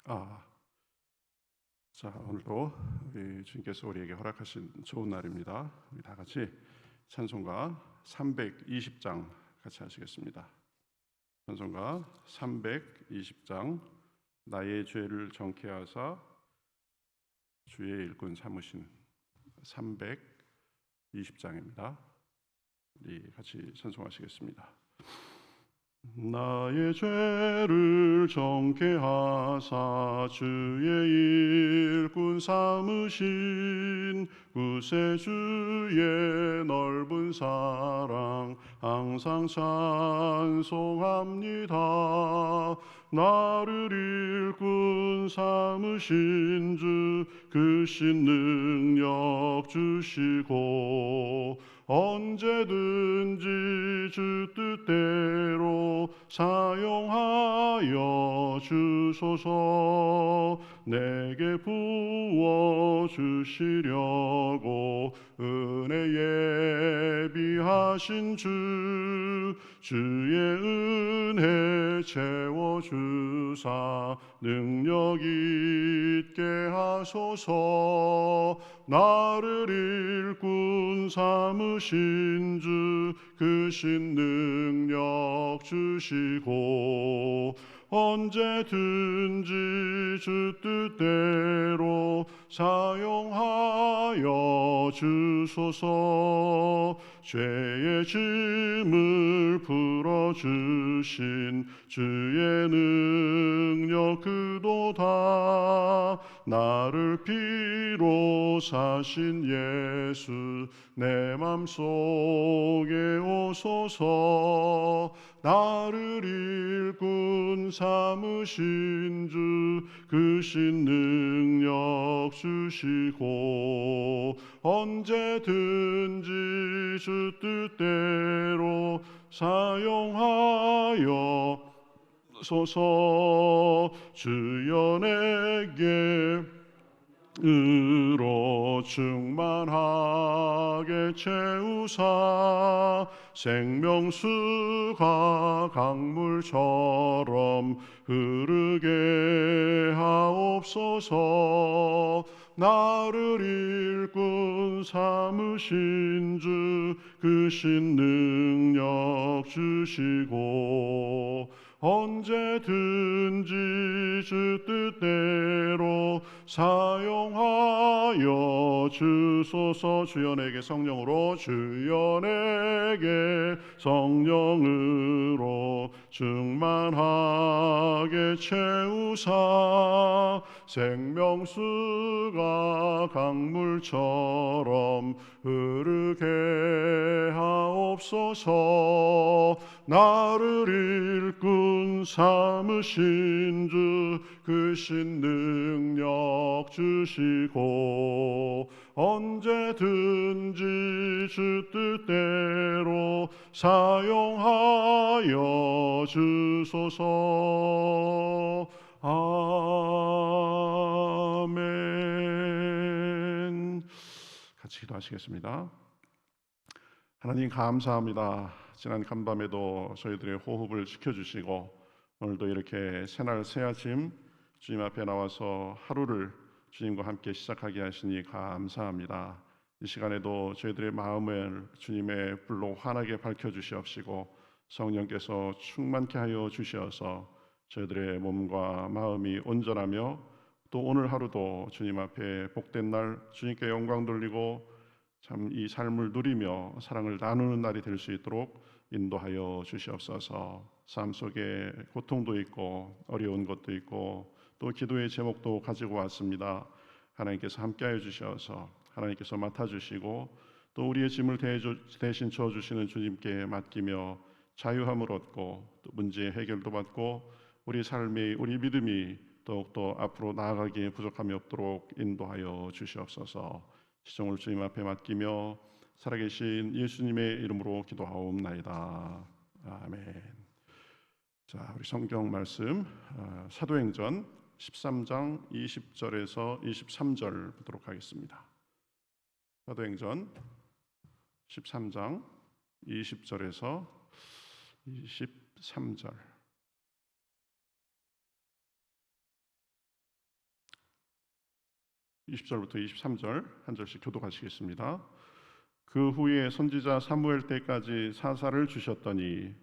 아, 자, 오늘도 우리 주님께서 우리에게 허락하신 좋은 날입니다. 우리 다 같이 찬송가 320장 같이 하시겠습니다. 찬송가 320장 나의 죄를 정케 하사 주의 일꾼 삼으신 320장입니다. 우리 같이 찬송하시겠습니다. 나의 죄를 정케 하사 주의 일꾼 삼으신 구세주의 넓은 사랑 항상 찬송합니다. 나를 일꾼 삼으신 주 크신 능력 주시고 언제든지 주 뜻대로 사용하여 주소서. 내게 부어 주시려고 은혜 예비하신 주의 은혜 채워주사 능력 있게 하소서. 나를 일꾼 삼으신 주 크신 능력 주시고 언제든지 주 뜻대로 사용하여 주소서. 죄의 짐을 풀어주신 주의 능력 그도다. 나를 피로 사신 예수 내 맘속에 오소서. 나를 일꾼 삼으신 주 크신 능력 주시고 언제든지 주 뜻대로 사용하여 소서. 주여 내게 으로 충만하게 채우사 생명수가 강물처럼 흐르게 하옵소서. 나를 일꾼 삼으신 주 크신 능력 주시고 언제든지 주 뜻대로 사용하여 주소서. 주여 내게 성령으로 주여 내게 성령으로 충만하게 채우사 생명수가 강물처럼 흐르게 하옵소서. 나를 일꾼 삼으신 주 크신 능력 주시고 언제든지 주 뜻대로 사용하여 주소서. 아멘. 같이 기도하시겠습니다. 하나님 감사합니다. 지난 간밤에도 저희들의 호흡을 지켜주시고 오늘도 이렇게 새날 새아침 주님 앞에 나와서 하루를 주님과 함께 시작하게 하시니 감사합니다. 이 시간에도 저희들의 마음을 주님의 불로 환하게 밝혀주시옵시고 성령께서 충만케 하여 주시어서 저희들의 몸과 마음이 온전하며 또 오늘 하루도 주님 앞에 복된 날 주님께 영광 돌리고 참 이 삶을 누리며 사랑을 나누는 날이 될 수 있도록 인도하여 주시옵소서. 삶 속에 고통도 있고 어려운 것도 있고 또 기도의 제목도 가지고 왔습니다. 하나님께서 함께하여 주셔서 하나님께서 맡아주시고 또 우리의 짐을 대신 져주시는 주님께 맡기며 자유함을 얻고 또 문제의 해결도 받고 우리 삶이 우리 믿음이 더욱더 앞으로 나아가기에 부족함이 없도록 인도하여 주시옵소서. 시종을 주님 앞에 맡기며 살아계신 예수님의 이름으로 기도하옵나이다. 아멘. 자, 우리 성경 말씀 사도행전 13장 20절에서 23절 보도록 하겠습니다. 사도행전 13장 20절에서 23절. 20절부터 23절 한 절씩 교독하시겠습니다. 그 후에 선지자 사무엘 때까지 사사를 주셨더니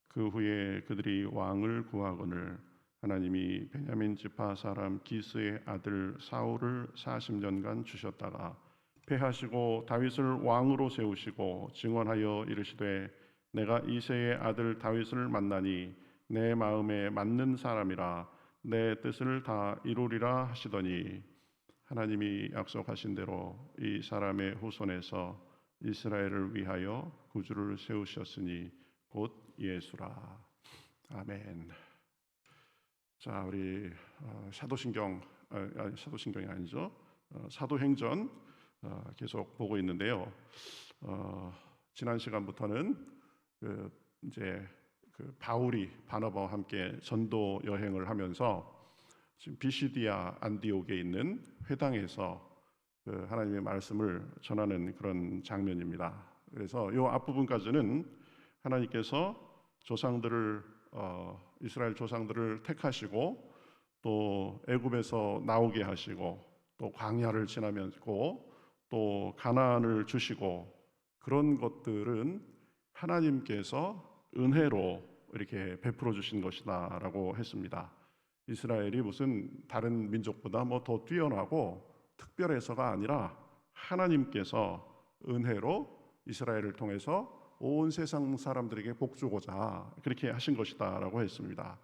그 후에 그들이 왕을 구하거늘 하나님이 베냐민 지파 사람 기스의 아들 사울을 40년간 주셨다가 패하시고 다윗을 왕으로 세우시고 증언하여 이르시되 내가 이새의 아들 다윗을 만나니 내 마음에 맞는 사람이라 내 뜻을 다 이루리라 하시더니 하나님이 약속하신 대로 이 사람의 후손에서 이스라엘을 위하여 구주를 세우셨으니 곧 예수라. 아멘. 자, 우리 사도신경이 아니죠. 사도행전 계속 보고 있는데요. 지난 시간부터는 이제 바울이 바나바와 함께 전도 여행을 하면서 지금 비시디아 안디옥에 있는 회당에서 하나님의 말씀을 전하는 그런 장면입니다. 그래서 이 앞부분까지는 하나님께서 이스라엘 조상들을 택하시고 또 애굽에서 나오게 하시고 또 광야를 지나면서 또 가나안을 주시고 그런 것들은 하나님께서 은혜로 이렇게 베풀어 주신 것이다라고 했습니다. 이스라엘이 무슨 다른 민족보다 더 뛰어나고 특별해서가 아니라 하나님께서 은혜로 이스라엘을 통해서 온 세상 사람들에게 복 주고자 그렇게 하신 것이다라고 했습니다.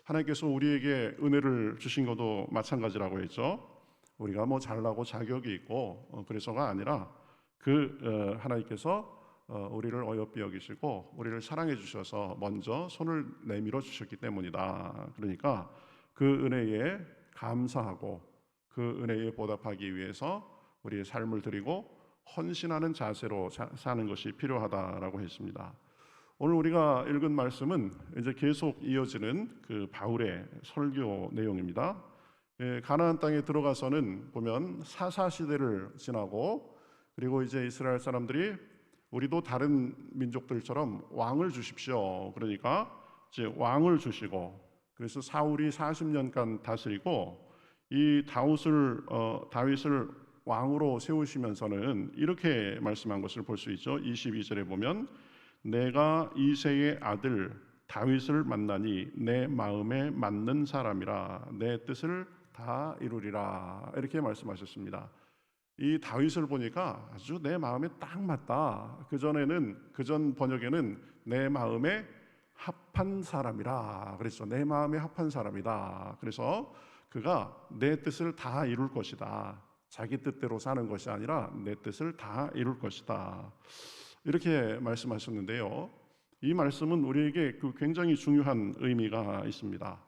하나님께서 우리에게 은혜를 주신 것도 마찬가지라고 했죠. 우리가 잘나고 자격이 있고 그래서가 아니라 하나님께서 우리를 어여삐 여기시고 우리를 사랑해 주셔서 먼저 손을 내밀어 주셨기 때문이다. 그러니까 그 은혜에 감사하고 그 은혜에 보답하기 위해서 우리의 삶을 드리고 헌신하는 자세로 사는 것이 필요하다라고 했습니다. 오늘 우리가 읽은 말씀은 이제 계속 이어지는 그 바울의 설교 내용입니다. 가나안 땅에 들어가서는 보면 사사 시대를 지나고 그리고 이제 이스라엘 사람들이 우리도 다른 민족들처럼 왕을 주십시오. 그러니까 이제 왕을 주시고 그래서 사울이 40년간 다스리고 이 다윗을 왕으로 세우시면서는 이렇게 말씀한 것을 볼 수 있죠. 22절에 보면 내가 이새의 아들 다윗을 만나니 내 마음에 맞는 사람이라 내 뜻을 다 이루리라 이렇게 말씀하셨습니다. 이 다윗을 보니까 아주 내 마음에 딱 맞다. 그전 번역에는 내 마음에 합한 사람이라 그랬죠. 내 마음에 합한 사람이다. 그래서 그가 내 뜻을 다 이룰 것이다. 자기 뜻대로 사는 것이 아니라 내 뜻을 다 이룰 것이다. 이렇게 말씀하셨는데요. 이 말씀은 우리에게 굉장히 중요한 의미가 있습니다.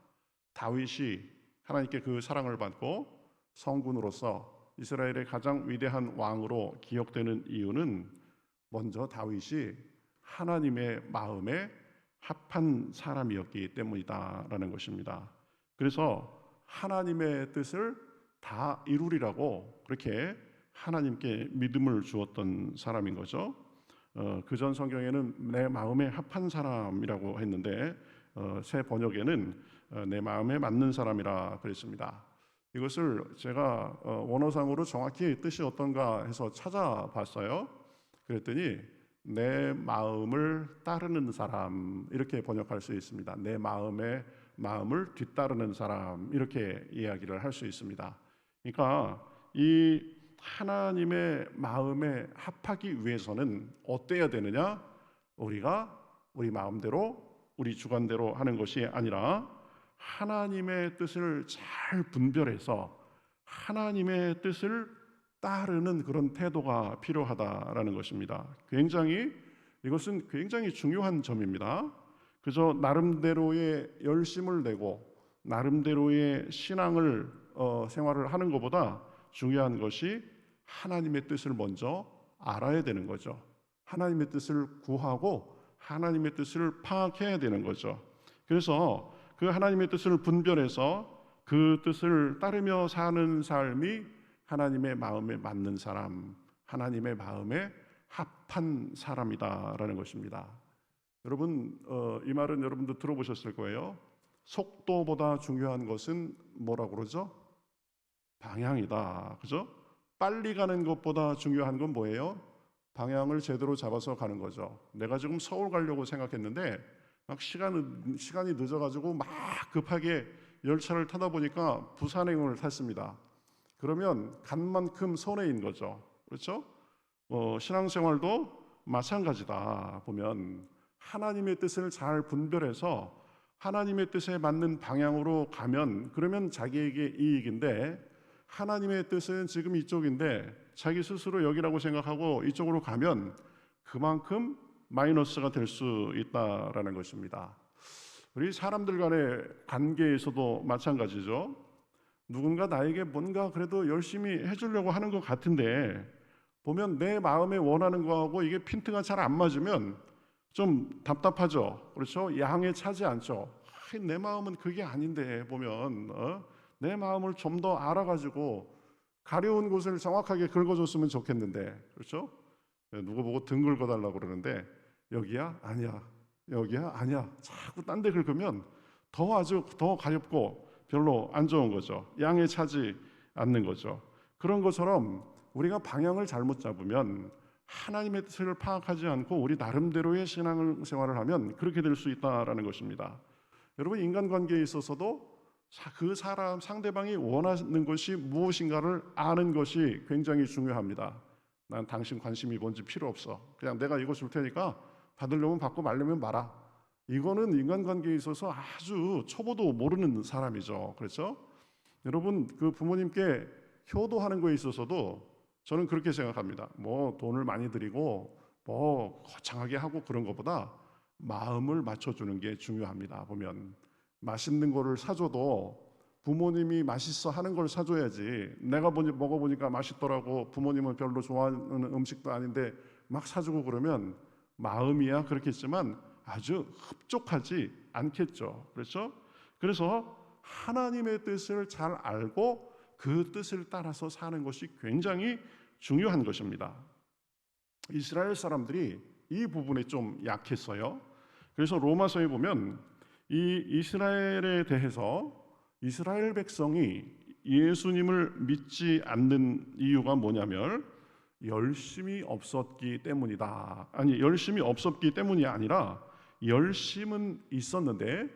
다윗이 하나님께 그 사랑을 받고 성군으로서 이스라엘의 가장 위대한 왕으로 기억되는 이유는 먼저 다윗이 하나님의 마음에 합한 사람이었기 때문이다라는 것입니다. 그래서 하나님의 뜻을 다 이루리라고 그렇게 하나님께 믿음을 주었던 사람인 거죠. 그전 성경에는 내 마음에 합한 사람이라고 했는데 새 번역에는 내 마음에 맞는 사람이라 그랬습니다. 이것을 제가 원어상으로 정확히 뜻이 어떤가 해서 찾아봤어요. 그랬더니 내 마음을 따르는 사람 이렇게 번역할 수 있습니다. 내 마음을 뒤따르는 사람 이렇게 이야기를 할 수 있습니다. 그러니까 이 하나님의 마음에 합하기 위해서는 어때야 되느냐? 우리가 우리 마음대로 우리 주관대로 하는 것이 아니라 하나님의 뜻을 잘 분별해서 하나님의 뜻을 따르는 그런 태도가 필요하다라는 것입니다. 이것은 굉장히 중요한 점입니다. 그저 나름대로의 열심을 내고 나름대로의 신앙을 생활을 하는 것보다 중요한 것이 하나님의 뜻을 먼저 알아야 되는 거죠. 하나님의 뜻을 구하고 하나님의 뜻을 파악해야 되는 거죠. 그래서 그 하나님의 뜻을 분별해서 그 뜻을 따르며 사는 삶이 하나님의 마음에 맞는 사람, 하나님의 마음에 합한 사람이다라는 것입니다. 여러분, 이 말은 여러분도 들어보셨을 거예요. 속도보다 중요한 것은 뭐라고 그러죠? 방향이다. 그죠? 빨리 가는 것보다 중요한 건 뭐예요? 방향을 제대로 잡아서 가는 거죠. 내가 지금 서울 가려고 생각했는데 막 시간이 늦어가지고 막 급하게 열차를 타다 보니까 부산행을 탔습니다. 그러면 간 만큼 손해인 거죠. 그렇죠? 신앙생활도 마찬가지다. 보면 하나님의 뜻을 잘 분별해서 하나님의 뜻에 맞는 방향으로 가면 그러면 자기에게 이익인데, 하나님의 뜻은 지금 이쪽인데 자기 스스로 여기라고 생각하고 이쪽으로 가면 그만큼 마이너스가 될 수 있다라는 것입니다. 우리 사람들 간의 관계에서도 마찬가지죠. 누군가 나에게 뭔가 그래도 열심히 해주려고 하는 것 같은데 보면 내 마음에 원하는 거하고 이게 핀트가 잘 안 맞으면 좀 답답하죠. 그렇죠? 양에 차지 않죠. 내 마음은 그게 아닌데 보면 내 마음을 좀 더 알아가지고 가려운 곳을 정확하게 긁어줬으면 좋겠는데, 그렇죠? 누구 보고 등 긁어달라고 그러는데 여기야? 아니야. 여기야? 아니야. 자꾸 딴 데 긁으면 아주 더 가렵고 별로 안 좋은 거죠. 양에 차지 않는 거죠. 그런 것처럼 우리가 방향을 잘못 잡으면 하나님의 뜻을 파악하지 않고 우리 나름대로의 신앙생활을 하면 그렇게 될 수 있다라는 것입니다. 여러분, 인간관계에 있어서도 그 사람 상대방이 원하는 것이 무엇인가를 아는 것이 굉장히 중요합니다. 난 당신 관심이 뭔지 필요 없어. 그냥 내가 이거 줄 테니까 받으려면 받고 말려면 말아. 이거는 인간관계에 있어서 아주 초보도 모르는 사람이죠. 그렇죠? 여러분, 그 부모님께 효도하는 거에 있어서도 저는 그렇게 생각합니다. 뭐 돈을 많이 드리고 뭐 거창하게 하고 그런 것보다 마음을 맞춰주는 게 중요합니다. 보면 맛있는 거를 사줘도 부모님이 맛있어 하는 걸 사줘야지, 내가 먹어보니까 맛있더라고, 부모님은 별로 좋아하는 음식도 아닌데 막 사주고 그러면 마음이야 그렇겠지만 아주 흡족하지 않겠죠. 그렇죠? 그래서 하나님의 뜻을 잘 알고 그 뜻을 따라서 사는 것이 굉장히 중요한 것입니다. 이스라엘 사람들이 이 부분에 좀 약했어요. 그래서 로마서에 보면 이 이스라엘에 대해서 이스라엘 백성이 예수님을 믿지 않는 이유가 뭐냐면 열심이 없었기 때문이다. 아니, 열심이 없었기 때문이 아니라 열심은 있었는데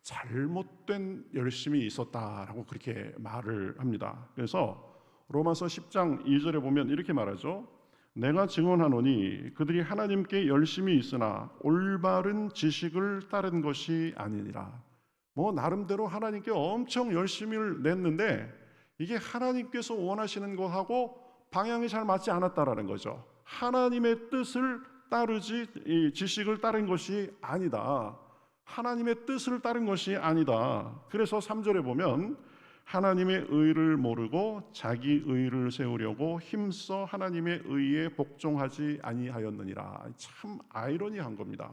잘못된 열심이 있었다라고 그렇게 말을 합니다. 그래서 로마서 10장 2절에 보면 이렇게 말하죠. 내가 증언하노니 그들이 하나님께 열심히 있으나 올바른 지식을 따른 것이 아니니라. 뭐 나름대로 하나님께 엄청 열심히를 냈는데 이게 하나님께서 원하시는 것하고 방향이 잘 맞지 않았다라는 거죠. 하나님의 뜻을 따르지 이 지식을 따른 것이 아니다. 하나님의 뜻을 따른 것이 아니다. 그래서 3절에 보면 하나님의 의를 모르고 자기 의를 세우려고 힘써 하나님의 의에 복종하지 아니하였느니라. 참 아이러니한 겁니다.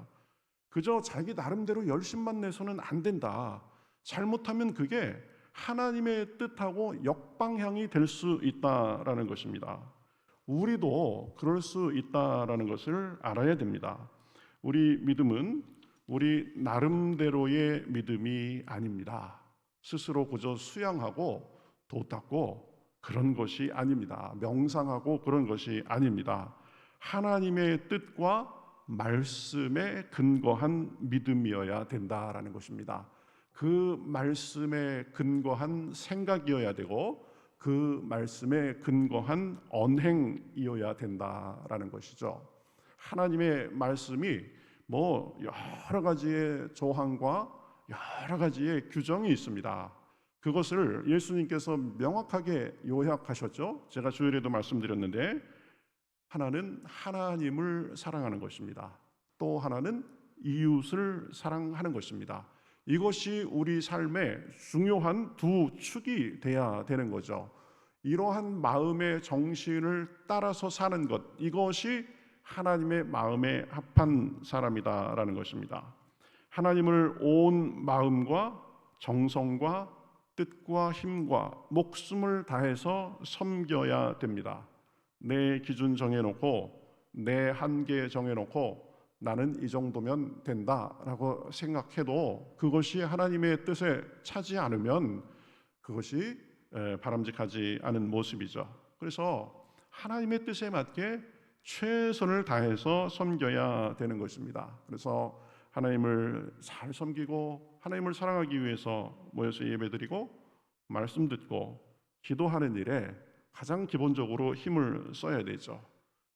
그저 자기 나름대로 열심만 내서는 안 된다. 잘못하면 그게 하나님의 뜻하고 역방향이 될 수 있다라는 것입니다. 우리도 그럴 수 있다라는 것을 알아야 됩니다. 우리 믿음은 우리 나름대로의 믿음이 아닙니다. 스스로 그저 수양하고 도 닦고 그런 것이 아닙니다. 명상하고 그런 것이 아닙니다. 하나님의 뜻과 말씀에 근거한 믿음이어야 된다라는 것입니다. 그 말씀에 근거한 생각이어야 되고 그 말씀에 근거한 언행이어야 된다라는 것이죠. 하나님의 말씀이 뭐 여러 가지의 조항과 여러 가지의 규정이 있습니다. 그것을 예수님께서 명확하게 요약하셨죠. 제가 주일에도 말씀드렸는데 하나는 하나님을 사랑하는 것입니다. 또 하나는 이웃을 사랑하는 것입니다. 이것이 우리 삶의 중요한 두 축이 돼야 되는 거죠. 이러한 마음의 정신을 따라서 사는 것, 이것이 하나님의 마음에 합한 사람이다라는 것입니다. 하나님을 온 마음과 정성과 뜻과 힘과 목숨을 다해서 섬겨야 됩니다. 내 기준 정해놓고 내 한계 정해놓고 나는 이 정도면 된다라고 생각해도 그것이 하나님의 뜻에 차지 않으면 그것이 바람직하지 않은 모습이죠. 그래서 하나님의 뜻에 맞게 최선을 다해서 섬겨야 되는 것입니다. 그래서 하나님을 잘 섬기고 하나님을 사랑하기 위해서 모여서 예배드리고 말씀 듣고 기도하는 일에 가장 기본적으로 힘을 써야 되죠.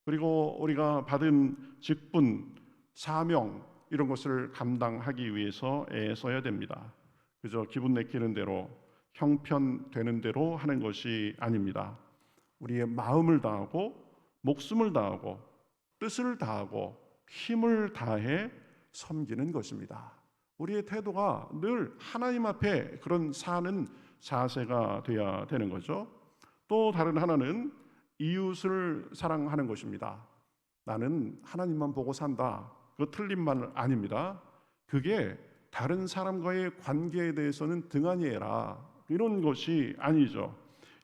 그리고 우리가 받은 직분, 사명 이런 것을 감당하기 위해서 애써야 됩니다. 그저 기분 내키는 대로 형편되는 대로 하는 것이 아닙니다. 우리의 마음을 다하고 목숨을 다하고 뜻을 다하고 힘을 다해 섬기는 것입니다. 우리의 태도가 늘 하나님 앞에 그런 사는 자세가 되어야 되는 거죠. 또 다른 하나는 이웃을 사랑하는 것입니다. 나는 하나님만 보고 산다. 그거 틀린 말 아닙니다. 그게 다른 사람과의 관계에 대해서는 등한히 해라. 이런 것이 아니죠.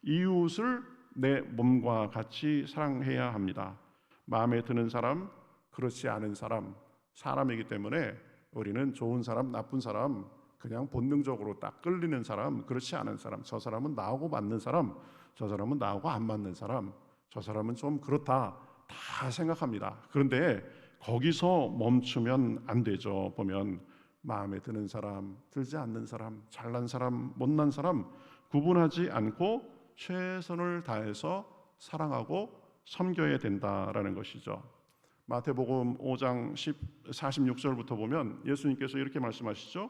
이웃을 내 몸과 같이 사랑해야 합니다. 마음에 드는 사람, 그렇지 않은 사람, 사람이기 때문에 우리는 좋은 사람, 나쁜 사람, 그냥 본능적으로 딱 끌리는 사람, 그렇지 않은 사람, 저 사람은 나하고 맞는 사람, 저 사람은 나하고 안 맞는 사람, 저 사람은 좀 그렇다 다 생각합니다. 그런데 거기서 멈추면 안 되죠. 보면 마음에 드는 사람, 들지 않는 사람, 잘난 사람, 못난 사람 구분하지 않고 최선을 다해서 사랑하고 섬겨야 된다라는 것이죠. 마태복음 5장 46절부터 보면 예수님께서 이렇게 말씀하시죠.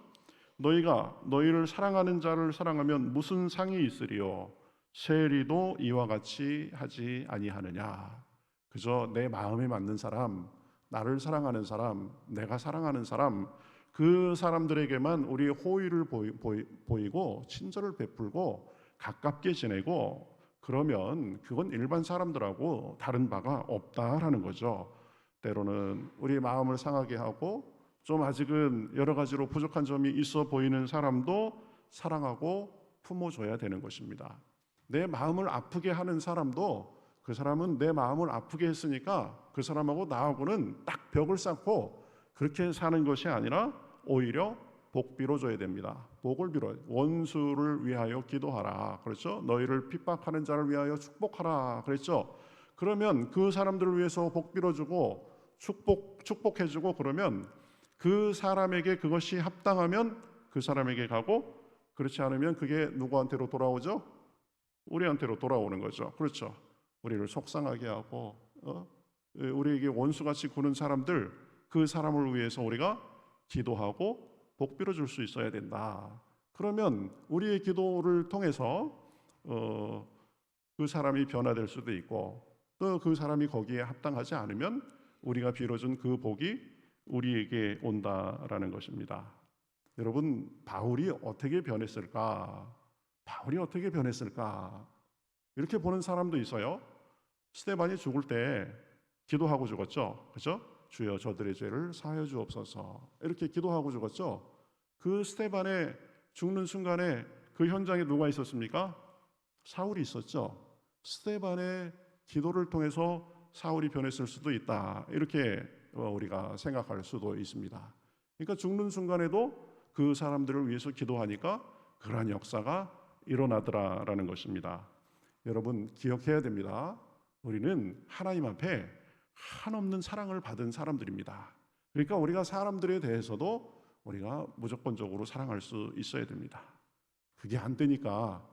너희가 너희를 사랑하는 자를 사랑하면 무슨 상이 있으리요? 세리도 이와 같이 하지 아니하느냐. 그저 내 마음에 맞는 사람, 나를 사랑하는 사람, 내가 사랑하는 사람, 그 사람들에게만 우리의 호의를 보이고 친절을 베풀고 가깝게 지내고 그러면 그건 일반 사람들하고 다른 바가 없다라는 거죠. 때로는 우리 마음을 상하게 하고 좀 아직은 여러 가지로 부족한 점이 있어 보이는 사람도 사랑하고 품어줘야 되는 것입니다. 내 마음을 아프게 하는 사람도 그 사람은 내 마음을 아프게 했으니까 그 사람하고 나하고는 딱 벽을 쌓고 그렇게 사는 것이 아니라 오히려 복 빌어줘야 됩니다. 복을 빌어 원수를 위하여 기도하라 그렇죠? 너희를 핍박하는 자를 위하여 축복하라 그랬죠? 그러면 그 사람들을 위해서 복 빌어주고 축복해주고 그러면 그 사람에게 그것이 합당하면 그 사람에게 가고 그렇지 않으면 그게 누구한테로 돌아오죠? 우리한테로 돌아오는 거죠. 그렇죠? 우리를 속상하게 하고 우리에게 원수같이 구는 사람들 그 사람을 위해서 우리가 기도하고 복 빌어줄 수 있어야 된다. 그러면 우리의 기도를 통해서 그 사람이 변화될 수도 있고 또 그 사람이 거기에 합당하지 않으면 우리가 빌어준 그 복이 우리에게 온다라는 것입니다. 여러분 바울이 어떻게 변했을까? 바울이 어떻게 변했을까? 이렇게 보는 사람도 있어요. 스데반이 죽을 때 기도하고 죽었죠. 그렇죠? 주여 저들의 죄를 사하여 주옵소서. 이렇게 기도하고 죽었죠. 그 스데반의 죽는 순간에 그 현장에 누가 있었습니까? 사울이 있었죠. 스데반의 기도를 통해서 사울이 변했을 수도 있다. 이렇게 우리가 생각할 수도 있습니다. 그러니까 죽는 순간에도 그 사람들을 위해서 기도하니까 그러한 역사가 일어나더라라는 것입니다. 여러분 기억해야 됩니다. 우리는 하나님 앞에 한없는 사랑을 받은 사람들입니다. 그러니까 우리가 사람들에 대해서도 우리가 무조건적으로 사랑할 수 있어야 됩니다. 그게 안 되니까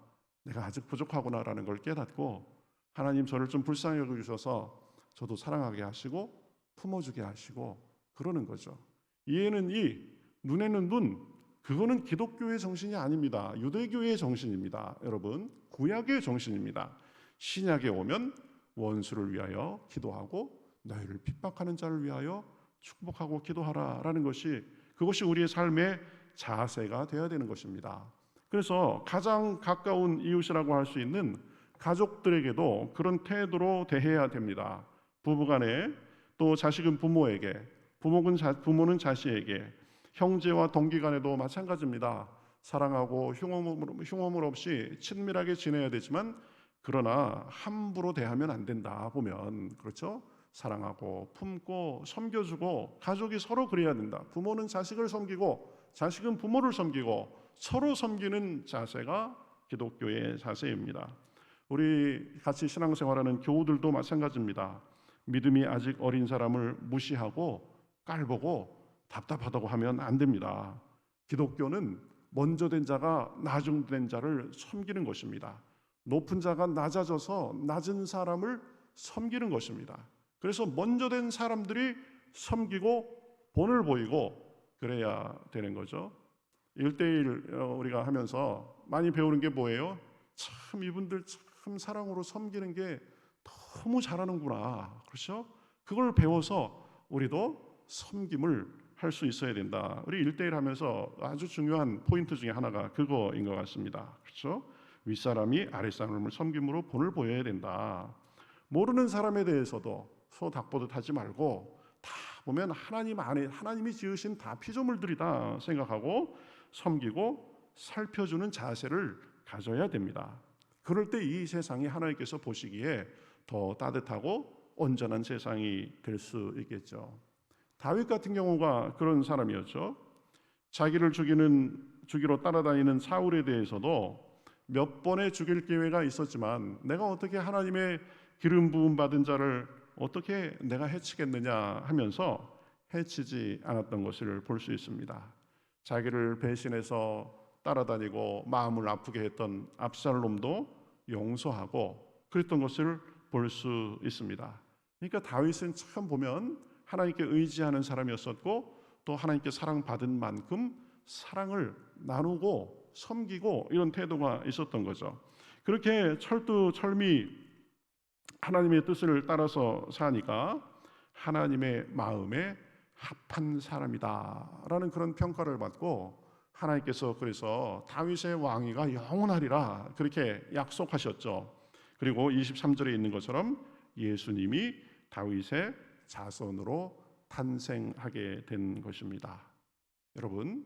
내가 아직 부족하구나라는 걸 깨닫고 하나님 저를 좀 불쌍히 여겨주셔서 저도 사랑하게 하시고 품어주게 하시고 그러는 거죠. 이에는 이, 눈에는 눈, 그거는 기독교의 정신이 아닙니다. 유대교의 정신입니다. 여러분 구약의 정신입니다. 신약에 오면 원수를 위하여 기도하고 너희를 핍박하는 자를 위하여 축복하고 기도하라라는 것이 그것이 우리의 삶의 자세가 되어야 되는 것입니다. 그래서 가장 가까운 이웃이라고 할 수 있는 가족들에게도 그런 태도로 대해야 됩니다. 부부간에 또 자식은 부모에게, 부모는 자식에게, 형제와 동기간에도 마찬가지입니다. 사랑하고 흉어물 없이 친밀하게 지내야 되지만 그러나 함부로 대하면 안 된다 보면 그렇죠? 사랑하고 품고 섬겨주고 가족이 서로 그래야 된다. 부모는 자식을 섬기고 자식은 부모를 섬기고 서로 섬기는 자세가 기독교의 자세입니다. 우리 같이 신앙생활하는 교우들도 마찬가지입니다. 믿음이 아직 어린 사람을 무시하고 깔보고 답답하다고 하면 안 됩니다. 기독교는 먼저 된 자가 나중된 자를 섬기는 것입니다. 높은 자가 낮아져서 낮은 사람을 섬기는 것입니다. 그래서 먼저 된 사람들이 섬기고 본을 보이고 그래야 되는 거죠. 1대1 우리가 하면서 많이 배우는 게 뭐예요? 참 이분들 참 사랑으로 섬기는 게 너무 잘하는구나. 그렇죠? 그걸 배워서 우리도 섬김을 할 수 있어야 된다. 우리 1대1 하면서 아주 중요한 포인트 중에 하나가 그거인 것 같습니다. 그렇죠? 윗사람이 아랫사람을 섬김으로 본을 보여야 된다. 모르는 사람에 대해서도 소 닭보듯 하지 말고 다 보면 하나님 안에 하나님이 지으신 다 피조물들이다 생각하고 섬기고 살펴주는 자세를 가져야 됩니다. 그럴 때 이 세상이 하나님께서 보시기에 더 따뜻하고 온전한 세상이 될 수 있겠죠. 다윗 같은 경우가 그런 사람이었죠. 자기를 죽이러 따라다니는 사울에 대해서도 몇 번의 죽일 기회가 있었지만 내가 어떻게 하나님의 기름 부음 받은 자를 어떻게 내가 해치겠느냐 하면서 해치지 않았던 것을 볼 수 있습니다. 자기를 배신해서 따라다니고 마음을 아프게 했던 압살롬도 용서하고 그랬던 것을 볼 수 있습니다. 그러니까 다윗은 참 보면 하나님께 의지하는 사람이었었고 또 하나님께 사랑받은 만큼 사랑을 나누고 섬기고 이런 태도가 있었던 거죠. 그렇게 철두철미 하나님의 뜻을 따라서 사니까 하나님의 마음에 합한 사람이다라는 그런 평가를 받고 하나님께서 그래서 다윗의 왕위가 영원하리라 그렇게 약속하셨죠. 그리고 23절에 있는 것처럼 예수님이 다윗의 자손으로 탄생하게 된 것입니다. 여러분,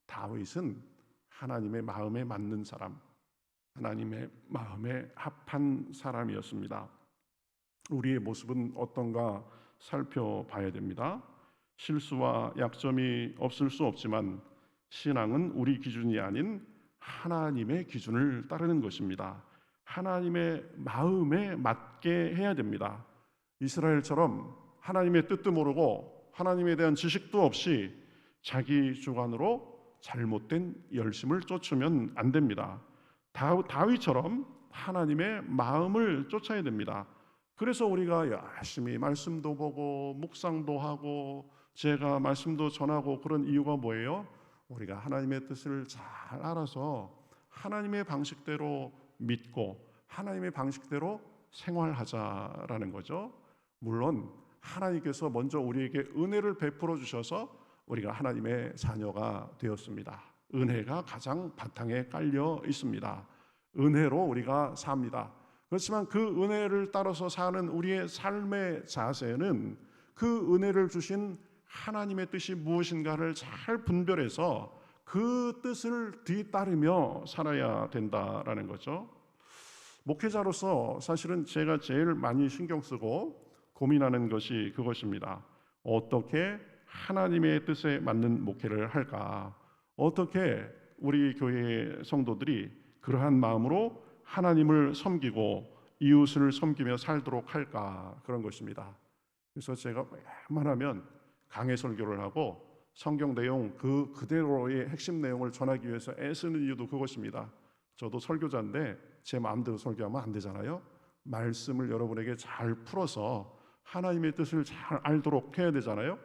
다윗은 하나님의 마음에 맞는 사람, 하나님의 마음에 합한 사람이었습니다. 우리의 모습은 어떤가 살펴봐야 됩니다. 실수와 약점이 없을 수 없지만 신앙은 우리 기준이 아닌 하나님의 기준을 따르는 것입니다. 하나님의 마음에 맞게 해야 됩니다. 이스라엘처럼 하나님의 뜻도 모르고 하나님에 대한 지식도 없이 자기 주관으로 잘못된 열심을 쫓으면 안 됩니다. 다윗처럼 하나님의 마음을 쫓아야 됩니다. 그래서 우리가 열심히 말씀도 보고 묵상도 하고 제가 말씀도 전하고 그런 이유가 뭐예요? 우리가 하나님의 뜻을 잘 알아서 하나님의 방식대로 믿고 하나님의 방식대로 생활하자라는 거죠. 물론 하나님께서 먼저 우리에게 은혜를 베풀어 주셔서 우리가 하나님의 자녀가 되었습니다. 은혜가 가장 바탕에 깔려 있습니다. 은혜로 우리가 삽니다. 그렇지만 그 은혜를 따라서 사는 우리의 삶의 자세는 그 은혜를 주신 하나님의 뜻이 무엇인가를 잘 분별해서 그 뜻을 뒤따르며 살아야 된다라는 거죠. 목회자로서 사실은 제가 제일 많이 신경 쓰고 고민하는 것이 그것입니다. 어떻게 하나님의 뜻에 맞는 목회를 할까? 어떻게 우리 교회의 성도들이 그러한 마음으로 하나님을 섬기고 이웃을 섬기며 살도록 할까? 그런 것입니다. 그래서 제가 웬만하면 강해 설교를 하고 성경 내용 그대로의 핵심 내용을 전하기 위해서 애쓰는 이유도 그것입니다. 저도 설교자인데 제 마음대로 설교하면 안 되잖아요. 말씀을 여러분에게 잘 풀어서 하나님의 뜻을 잘 알도록 해야 되잖아요.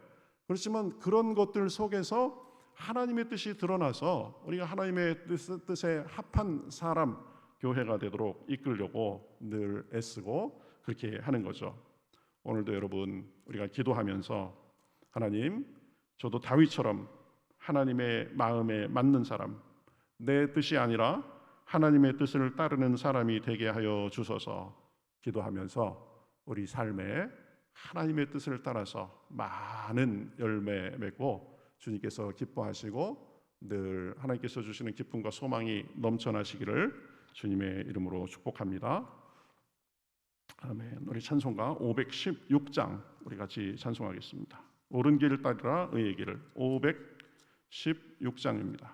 그렇지만 그런 것들 속에서 하나님의 뜻이 드러나서 우리가 하나님의 뜻에 합한 사람, 교회가 되도록 이끌려고 늘 애쓰고 그렇게 하는 거죠. 오늘도 여러분 우리가 기도하면서 하나님, 저도 다윗처럼 하나님의 마음에 맞는 사람, 내 뜻이 아니라 하나님의 뜻을 따르는 사람이 되게 하여 주소서. 기도하면서 우리 삶에 하나님의 뜻을 따라서 많은 열매 맺고 주님께서 기뻐하시고 늘 하나님께서 주시는 기쁨과 소망이 넘쳐나시기를 주님의 이름으로 축복합니다. 아멘. 우리 찬송가 516장 우리 같이 찬송하겠습니다. 옳은 길 따르라 의의 길을. 516장입니다.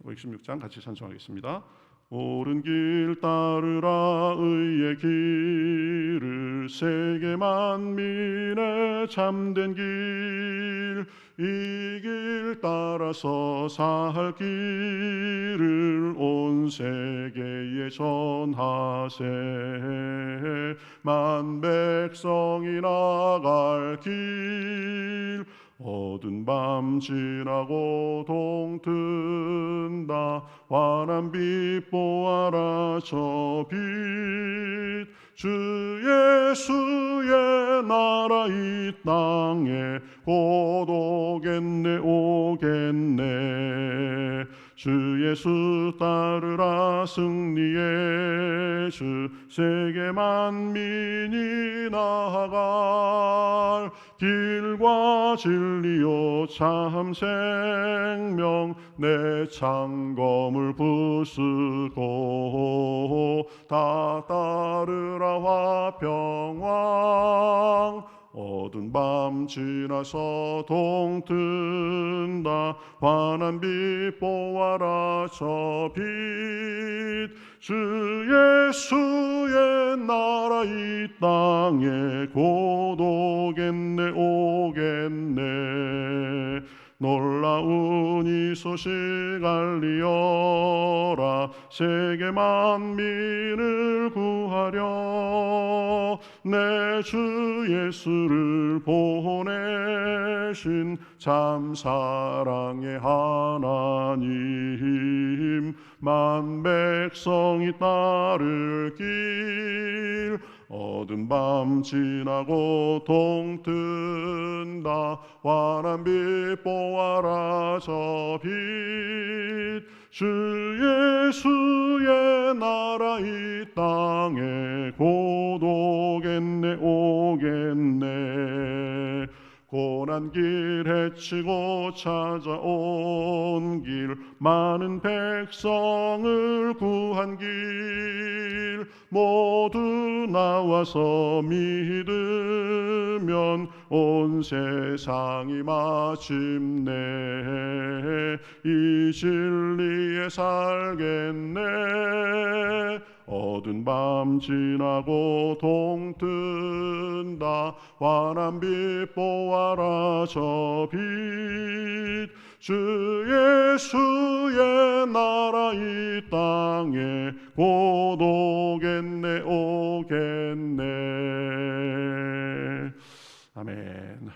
516장 같이 찬송하겠습니다. 옳은 길 따르라 의의 길을 세계 만민의 참된 길 이 길 따라서 살 길을 온 세계에 전하세 만 백성이 나갈 길 어두운 밤 지나고 동튼다 환한 빛 보아라 저 빛 주 예수의 나라 이 땅에 곧 오겠네 오겠네 주 예수 따르라 승리의 주 세계 만민이 나아갈 길과 진리요 참 생명 내 창검을 부수고 다 따르라 화평왕 어두운 밤 지나서 동튼다 환한 빛 보아라 저 빛 주 예수의 나라 이 땅에 곧 오겠네 오겠네 놀라운 이 소식 알리어라 세계 만민을 구하려 내 주 예수를 보내신 참 사랑의 하나님 만 백성이 따를 길 어두운 밤 지나고 동튼다 환한 빛 보아라 저 빛 주 예수의 나라 이 땅에 곧 오겠네 오겠네 고난 길 헤치고 찾아온 길 많은 백성을 구한 길 모두 나와서 믿으면 온 세상이 마침내 이 진리에 살겠네 어두운 밤 지나고 동튼다 환한 빛 보아라 저 빛 주 예수의 나라 이 땅에 곧 오겠네 오겠네 아멘.